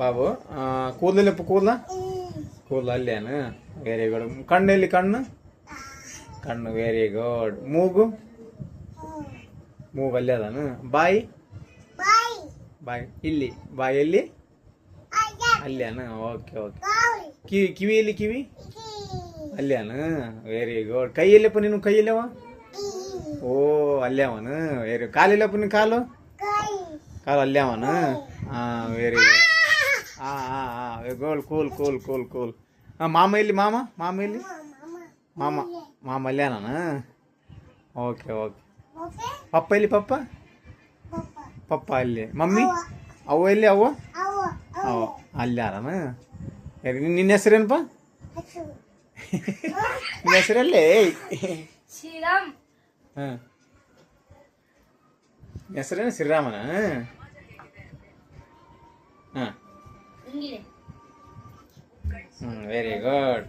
ಬಾಬು ಕೂದಲಿಲ್ಲಪ್ಪ ಕೂದಲ ಕೂದಲು ಅಲ್ಲೇನು ವೆರಿ ಗುಡ್. ಕಣ್ಣು ಎಲ್ಲಿ ಕಣ್ಣು ಕಣ್ಣು ವೆರಿ ಗುಡ್. ಮೂಗು ಮೂಗು ಅಲ್ಲೇ ಅದಾನು. ಬಾಯಿ ಬಾಯಿ ಇಲ್ಲಿ ಬಾಯಿ ಎಲ್ಲಿ ಅಲ್ಲೇನು. Okay okay. ಕಿವಿ ಎಲ್ಲಿ ಕಿವಿ ಅಲ್ಲೇನು ವೆರಿ ಗುಡ್. ಕೈ ಎಲ್ಲಪ್ಪ ನೀನು ಕೈ ಎಲ್ಲವ ಓ ಅಲ್ಲೇ ಅವನು ವೆರಿ. ಕಾಲಿಲ್ಲಪ್ಪ ನೀನು ಕಾಲು ಕಾಲು ಅಲ್ಲೇ ಅವನು ಹಾಂ ವೆರಿ ಗುಡ್. ಹಾಂ ಹಾಂ ಹಾಂ ಗೋಲ್ ಕೂಲ್ ಕೂಲ್ ಕೂಲ್ ಕೂಲ್. ಹಾಂ ಮಾಮ ಇಲ್ಲಿ ಮಾಮ ಮಾಮ ಇಲ್ಲಿ ಮಾಮ ಮಾಮ ಅಲ್ಲೇ ನಾನು. Okay okay. ಪಪ್ಪ ಇಲ್ಲಿ ಪಪ್ಪ ಪಪ್ಪ ಅಲ್ಲಿ. ಮಮ್ಮಿ ಅವ್ವ ಎಲ್ಲಿ ಅವ್ವ ಅವ ಅಲ್ಲಿ ಯಾರನ. ನಿನ್ನ ಹೆಸರೇನಪ್ಪ ನಿನ್ನ ಹೆಸರಲ್ಲೇ ಶ್ರೀರಾಮ್. ಹಾಂ ಹೆಸರೇನು ಶ್ರೀರಾಮನ. ಹಾಂ ವೆರಿ ಗುಡ್.